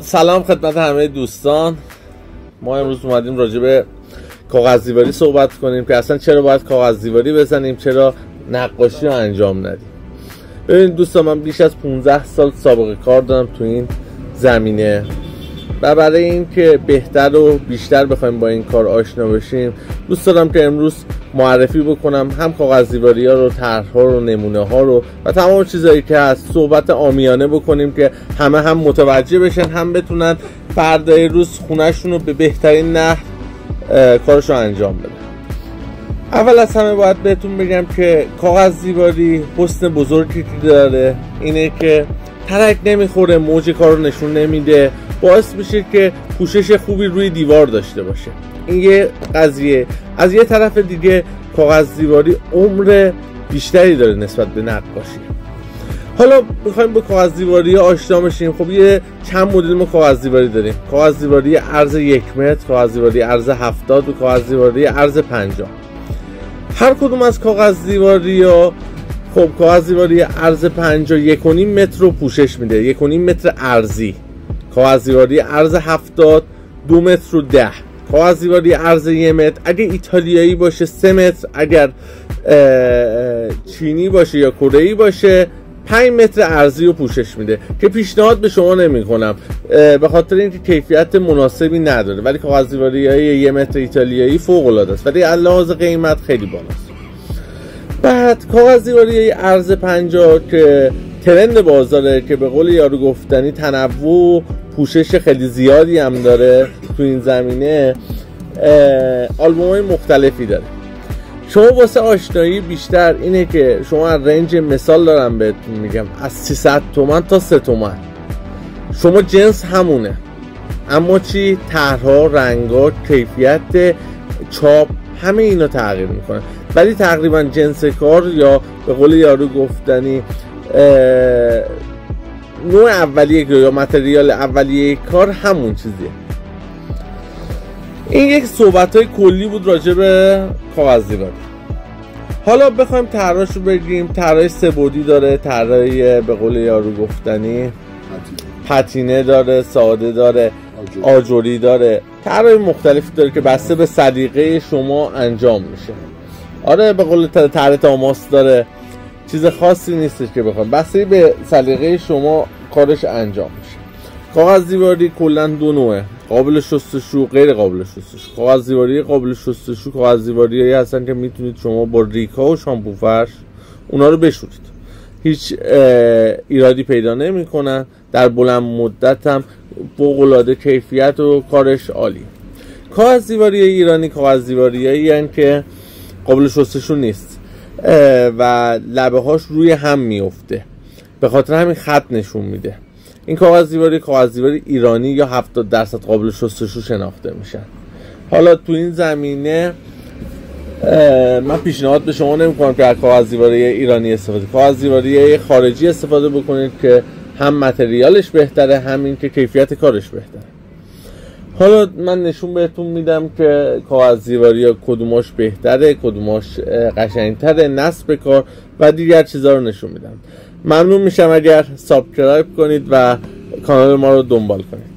سلام خدمت همه دوستان. ما امروز اومدیم راجع به کاغذ دیواری صحبت کنیم که اصلا چرا باید کاغذ دیواری بزنیم، چرا نقاشی رو انجام ندیم. ببینید دوستان، من بیش از 15 سال سابقه کار دارم تو این زمینه و برای اینکه بهتر و بیشتر بخوایم با این کار آشنا بشیم، دوست دارم که امروز معرفی بکنم هم کاغذ دیواری ها رو، طرح‌ها رو، نمونه ها رو و تمام چیزایی که هست. صحبت عامیانه بکنیم که همه هم متوجه بشن، هم بتونن فردای روز خونه‌شون رو به بهترین نحو کارشو انجام بدن. اول از همه باید بهتون بگم که کاغذ دیواری حسن بزرگی که داره اینه که ترک نمیخوره، موج کار رو نشون نمیده، باعث میشه که پوشش خوبی روی دیوار داشته باشه. این یه قضیه. از یه طرف دیگه کاغذ دیواری عمر بیشتری داره نسبت به نقاشی. حالا میخوایم با کاغذ دیواری آشنا بشیم. خب یه چند مدل ما کاغذ دیواری داریم: کاغذ دیواری عرض 1 متر، کاغذ دیواری عرض 70 و کاغذ دیواری عرض 50. هر کدوم از کاغذ دیواری ها، خب کاغذ دیواری عرض 50 1.5 متر رو پوشش میده، 1.5 متر عرضی. کاغذ دیواری عرض 70 2 متر و 10. کاغذ دیواری عرض 1 متر اگه ایتالیایی باشه 3 متر، اگر چینی باشه یا کره‌ای باشه 5 متر عرضی رو پوشش میده که پیشنهاد به شما نمی کنم به خاطر اینکه کیفیت مناسبی نداره. ولی کاغذ دیواری های 1 متر ایتالیایی فوق العاده است، ولی لحاظ قیمت خیلی بالاست. بعد کاغذ دیواری عرض 50 که ترند بازاره، که به قول یارو گفتنی تنوع پوشش خیلی زیادی هم داره تو این زمینه، آلبوم های مختلفی داره. شما واسه آشنایی بیشتر اینه که شما از رنج، مثال دارم بهتون میگم، از 300 تومن تا 3 تومن شما جنس همونه، اما چی؟ طرح‌ها، رنگ‌ها، کیفیت چاپ، همه اینا تغییر میکنه. ولی تقریبا جنس کار یا به قول یارو گفتنی نوع اولیه یا متریال اولیه کار همون چیزیه. این یک صحبت‌های کلی بود راجع به کاغذ دیواری. حالا بخوایم طرح‌هاشو بگیم، طرح سه‌بعدی داره، طرح به قول یارو گفتنی پتینه داره، ساده داره، آجوری داره، طرح مختلفی داره که بسته به سلیقه شما انجام میشه. آره، به قول طرح تاماس داره، چیز خاصی نیستش که بخوام، بسته به سلیقه شما کارش انجام میشه. کاغذ دیواری کلا دو نوعه: قابل شستشو، غیر قابل شستشو. کاغذ دیواری قابل شستشو کاغذ دیواریایی هستن که میتونید شما با ریکا و شامپو فرش اونا رو بشورید، هیچ ایرادی پیدا نمیکنن، در بلند مدت هم فوق العاده کیفیت و کارش عالی. کاغذ دیواری ایرانی کاغذ دیواریایی هستن که قابل شستشو نیست و لبه هاش روی هم میفته، به خاطر همین خط نشون میده. این کاغذ دیواری ایرانی یا 70% قابل شستشو شناخته میشن. حالا تو این زمینه من پیشنهاد به شما نمیکنم که از کاغذ دیواری ایرانی استفاده کنید. کاغذ دیواری خارجی استفاده بکنید که هم متریالش بهتره، هم این که کیفیت کارش بهتره. حالا من نشون بهتون میدم که کاغذ دیواری کدوماش بهتره، کدوماش قشنگتره، نصب کار و دیگر چیزا رو نشون میدم. ممنون میشم اگر سابسکرایب کنید و کانال ما رو دنبال کنید.